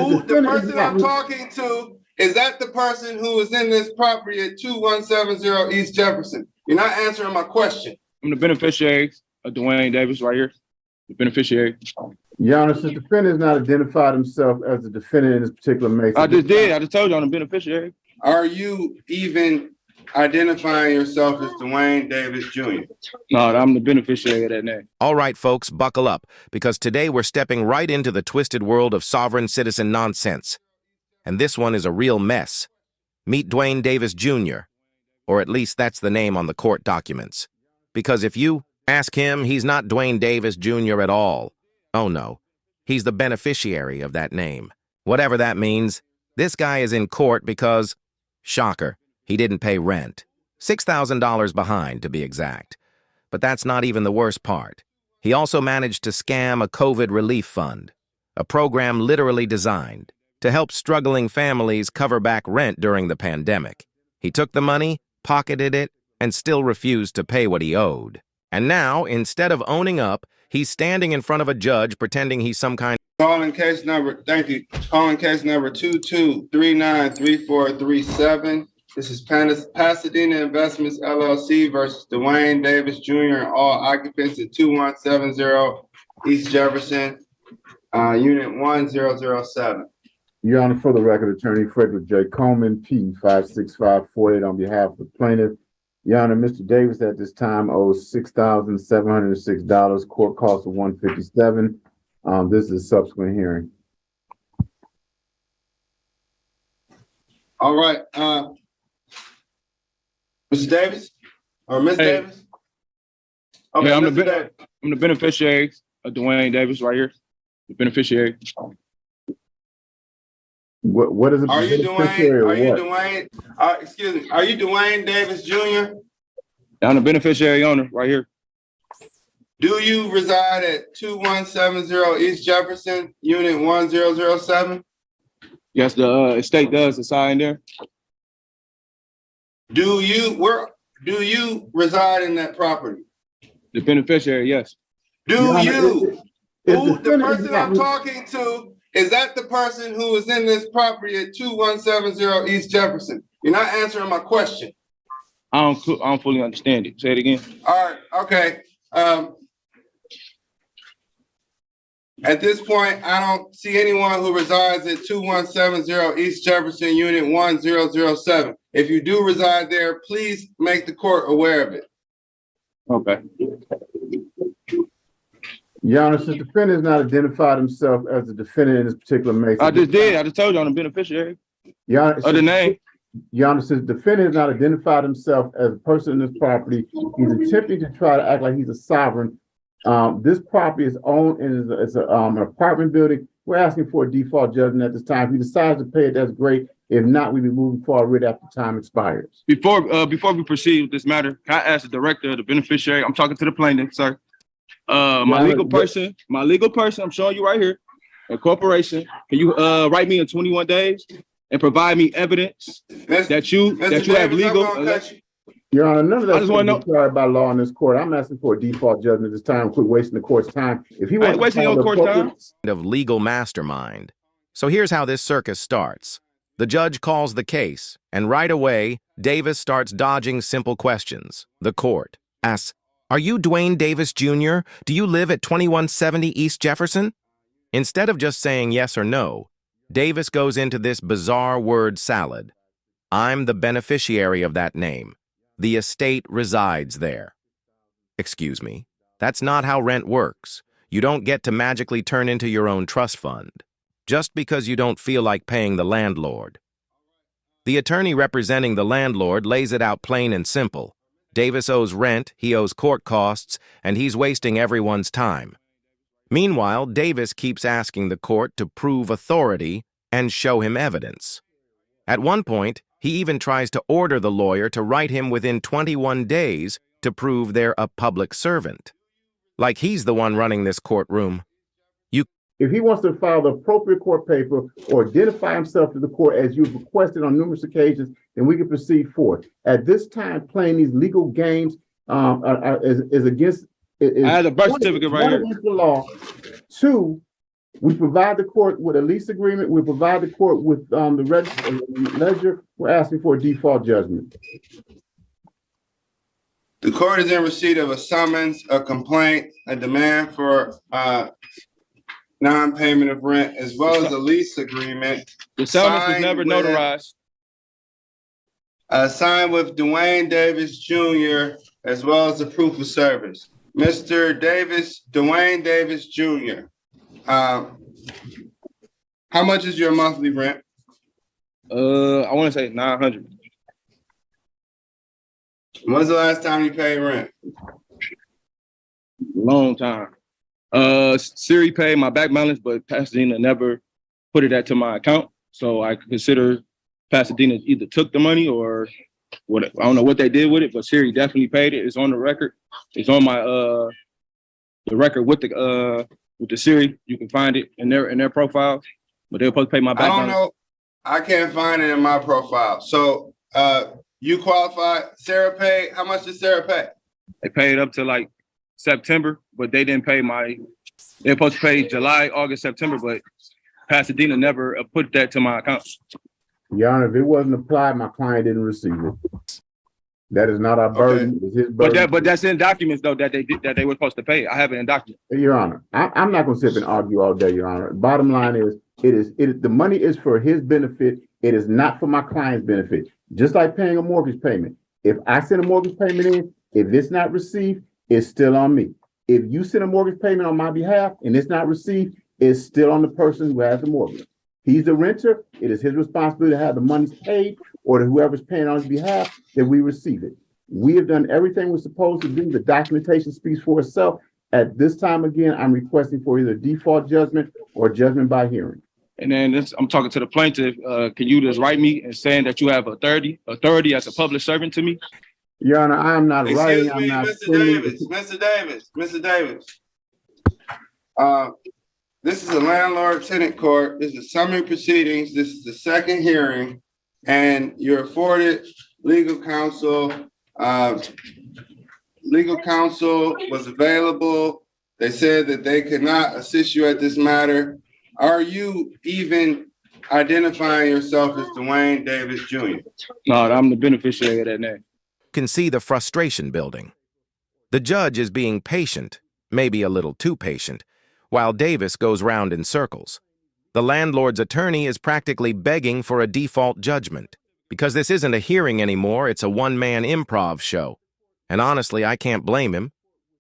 Who the person I'm talking to, is that the person who is in this property at 2170 East Jefferson? You're not answering my question. I'm the beneficiary of Dwayne Davis right here. The beneficiary. Your Honor, since the defendant has not identified himself as the defendant in this particular case. I just did. I just told you I'm the beneficiary. Are you even identifying yourself as Dwayne Davis Jr.? No, I'm the beneficiary of that name. All right, folks, buckle up, because today we're stepping right into the twisted world of sovereign citizen nonsense. And this one is a real mess. Meet Dwayne Davis Jr., or at least that's the name on the court documents. Because if you ask him, he's not Dwayne Davis Jr. at all. Oh no, he's the beneficiary of that name. Whatever that means, this guy is in court because, shocker, he didn't pay rent. $6,000 behind, to be exact. But that's not even the worst part. He also managed to scam a COVID relief fund, a program literally designed to help struggling families cover back rent during the pandemic. He took the money, pocketed it, and still refused to pay what he owed. And now, instead of owning up, he's standing in front of a judge pretending he's some kind. Calling case number, thank you. Calling case number 22393437. This is Pasadena Investments LLC versus Dwayne Davis Jr. and all occupants at 2170 East Jefferson, Unit 1007. Your Honor, for the record, Attorney Frederick J. Coleman, P. 56548 on behalf of the plaintiff. Your Honor, Mr. Davis at this time owes $6,706, court cost of $157. This is a subsequent hearing. All right, Mr. Davis or Ms. Davis? Okay, yeah, I'm the beneficiary of Dwayne Davis right here. The beneficiary. What is it? Are you Dwayne? Are you Dwayne? Excuse me. Are you Dwayne Davis Jr.? I'm the beneficiary owner right here. Do you reside at 2170 East Jefferson, Unit 1007? Yes, the estate does reside there. Do you reside in that property? The beneficiary, yes. Do you? Who the person I'm talking to, is that the person who is in this property at 2170 East Jefferson? You're not answering my question. I don't fully understand it. Say it again. All right, okay. At this point, I don't see anyone who resides at 2170 East Jefferson, Unit 1007. If you do reside there, please make the court aware of it. Okay. Your Honor, since the defendant has not identified himself as the defendant in this particular case. I just did. I just told you I'm the beneficiary. Your Honor, of the name. Your Honor, since the defendant has not identified himself as a person in this property, he's attempting to try to act like he's a sovereign. This property is owned and is an apartment building. We're asking for a default judgment at this time. If he decides to pay it, that's great. If not, we'll be moving forward after time expires. Before we proceed with this matter, can I ask the director, the beneficiary? I'm talking to the plaintiff, sir. My legal person, I'm showing you right here, a corporation. Can you write me in 21 days and provide me evidence that you have legal? Your Honor, none of that is required by law in this court. I'm asking for a default judgment this time. Quit wasting the court's time. If he wants wasting your court's time, of legal mastermind. So here's how this circus starts. The judge calls the case, and right away, Davis starts dodging simple questions. The court asks, "Are you Dwayne Davis Jr.? Do you live at 2170 East Jefferson?" Instead of just saying yes or no, Davis goes into this bizarre word salad. I'm the beneficiary of that name. The estate resides there. Excuse me, that's not how rent works. You don't get to magically turn into your own trust fund, just because you don't feel like paying the landlord. The attorney representing the landlord lays it out plain and simple. Davis owes rent, he owes court costs, and he's wasting everyone's time. Meanwhile, Davis keeps asking the court to prove authority and show him evidence. At one point, he even tries to order the lawyer to write him within 21 days to prove they're a public servant. Like he's the one running this courtroom. If he wants to file the appropriate court paper or identify himself to the court as you've requested on numerous occasions, then we can proceed forward. At this time, playing these legal games is against. I have a birth certificate right here. Against the law. Two, We provide the court with a lease agreement. We provide the court with the ledger. We're asking for a default judgment. The court is in receipt of a summons, a complaint, a demand for non-payment of rent, as well as a lease agreement. The summons was never notarized. Signed with Dwayne Davis Jr., as well as the proof of service. Mr. Davis, Dwayne Davis Jr., how much is your monthly rent? I want to say 900. When's the last time you paid rent? Long time. Siri paid my back balance, but Pasadena never put it to my account. So I consider Pasadena either took the money or what. I don't know what they did with it, but Siri definitely paid it. It's on the record. It's on my the record with the Siri. You can find it in their profile. But they're supposed to pay my back balance. I don't know. I can't find it in my profile. So you qualify. Sarah paid. How much did Sarah pay? They paid up to like September, but they didn't pay they're supposed to pay July, August, September, but Pasadena never put that to my account. Your Honor, if it wasn't applied, my client didn't receive it. That is not our burden. Okay. It's his burden. But that's in documents though that they were supposed to pay. I have it in documents. Your Honor, I'm not going to sit up and argue all day, Your Honor. Bottom line is, the money is for his benefit. It is not for my client's benefit. Just like paying a mortgage payment. If I send a mortgage payment in, if it's not received, it's still on me. If you send a mortgage payment on my behalf and it's not received, it's still on the person who has the mortgage. He's the renter. It is his responsibility to have the money paid, or to whoever's paying on his behalf, that we receive it. We have done everything we're supposed to do. The documentation speaks for itself. At this time, again, I'm requesting for either default judgment or judgment by hearing. And then I'm talking to the plaintiff. Can you just write me and saying that you have authority as a public servant to me? Your Honor, I am not writing. I'm not sending. Mr. Davis. This is a landlord-tenant court. This is summary proceedings. This is the second hearing, and you're afforded legal counsel. Legal counsel was available. They said that they could not assist you at this matter. Are you even identifying yourself as Dwayne Davis Jr.? No, I'm the beneficiary of that name. Can see the frustration building. The judge is being patient, maybe a little too patient, while Davis goes round in circles. The landlord's attorney is practically begging for a default judgment. Because this isn't a hearing anymore, it's a one-man improv show. And honestly, I can't blame him.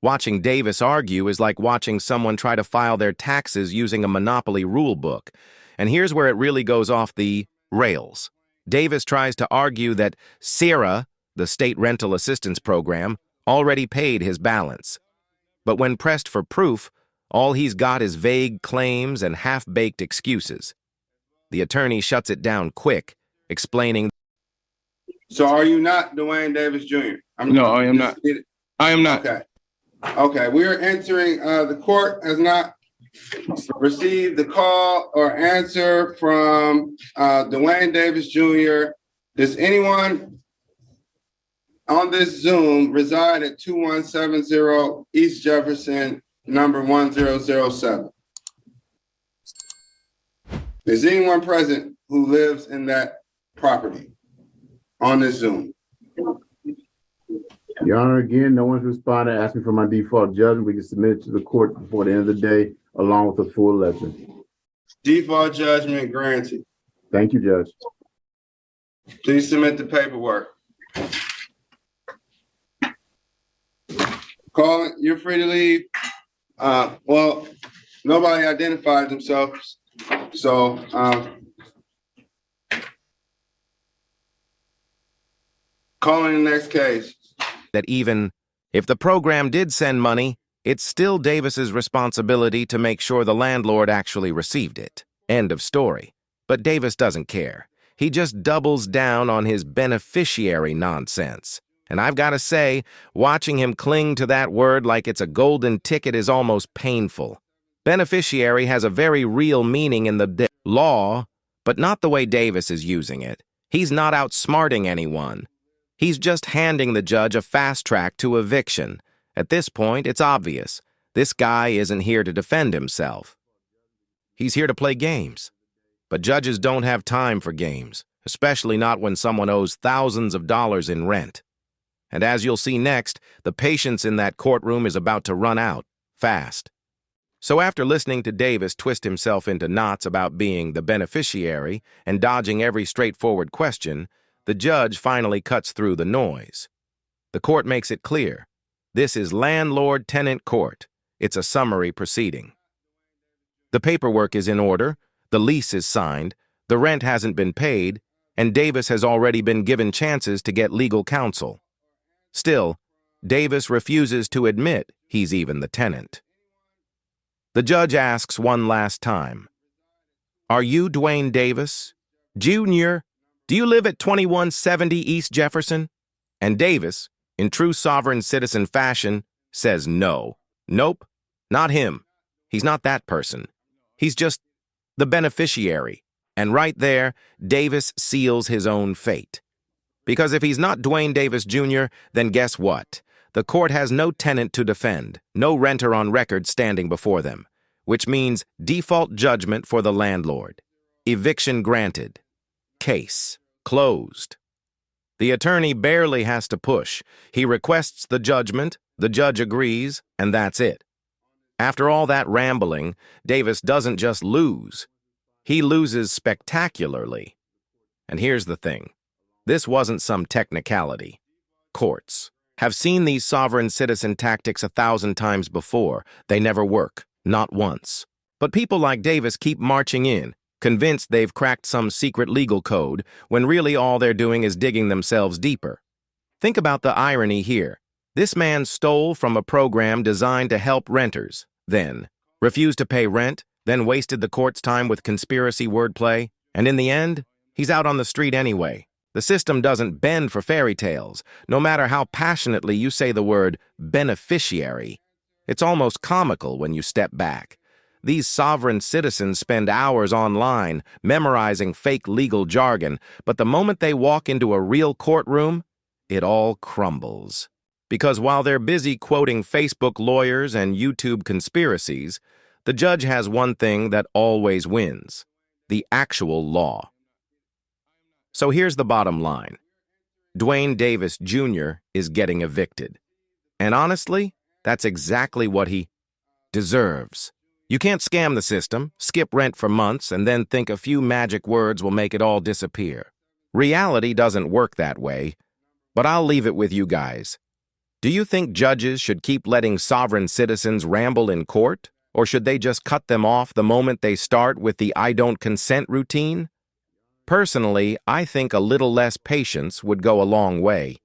Watching Davis argue is like watching someone try to file their taxes using a Monopoly rule book. And here's where it really goes off the rails. Davis tries to argue that SERA, the State Rental Assistance Program, already paid his balance. But when pressed for proof, all he's got is vague claims and half-baked excuses. The attorney shuts it down quick, explaining. So are you not Dwayne Davis Jr.? No, I am not. I am not. Okay. We are entering, the court has not received the call or answer from Dwayne Davis Jr. Does anyone on this Zoom reside at 2170 East Jefferson, number 1007? Is anyone present who lives in that property on this Zoom? Your Honor, again, no one's responded, asking for my default judgment. We can submit it to the court before the end of the day, along with a full ledger. Default judgment granted. Thank you, Judge. Please submit the paperwork. Call it, you're free to leave. Well, nobody identified themselves, so calling the next case. That even if the program did send money, it's still Davis's responsibility to make sure the landlord actually received it. End of story. But Davis doesn't care. He just doubles down on his beneficiary nonsense. And I've got to say, watching him cling to that word like it's a golden ticket is almost painful. Beneficiary has a very real meaning in the law, but not the way Davis is using it. He's not outsmarting anyone. He's just handing the judge a fast track to eviction. At this point, it's obvious. This guy isn't here to defend himself. He's here to play games. But judges don't have time for games, especially not when someone owes thousands of dollars in rent. And as you'll see next, the patience in that courtroom is about to run out, fast. So after listening to Davis twist himself into knots about being the beneficiary and dodging every straightforward question, the judge finally cuts through the noise. The court makes it clear. This is landlord-tenant court. It's a summary proceeding. The paperwork is in order, the lease is signed, the rent hasn't been paid, and Davis has already been given chances to get legal counsel. Still, Davis refuses to admit he's even the tenant. The judge asks one last time, "Are you Dwayne Davis, Jr.? Do you live at 2170 East Jefferson?" And Davis, in true sovereign citizen fashion, says no. Nope, not him. He's not that person. He's just the beneficiary. And right there, Davis seals his own fate. Because if he's not Dwayne Davis Jr., then guess what? The court has no tenant to defend, no renter on record standing before them, which means default judgment for the landlord. Eviction granted. Case closed. The attorney barely has to push. He requests the judgment, the judge agrees, and that's it. After all that rambling, Davis doesn't just lose. He loses spectacularly. And here's the thing. This wasn't some technicality. Courts have seen these sovereign citizen tactics 1,000 times before. They never work, not once. But people like Davis keep marching in, convinced they've cracked some secret legal code, when really all they're doing is digging themselves deeper. Think about the irony here. This man stole from a program designed to help renters, then refused to pay rent, then wasted the court's time with conspiracy wordplay, and in the end, he's out on the street anyway. The system doesn't bend for fairy tales, no matter how passionately you say the word beneficiary. It's almost comical when you step back. These sovereign citizens spend hours online memorizing fake legal jargon, but the moment they walk into a real courtroom, it all crumbles. Because while they're busy quoting Facebook lawyers and YouTube conspiracies, the judge has one thing that always wins: the actual law. So here's the bottom line. Dwayne Davis Jr. is getting evicted. And honestly, that's exactly what he deserves. You can't scam the system, skip rent for months, and then think a few magic words will make it all disappear. Reality doesn't work that way, but I'll leave it with you guys. Do you think judges should keep letting sovereign citizens ramble in court, or should they just cut them off the moment they start with the "I don't consent" routine? Personally, I think a little less patience would go a long way.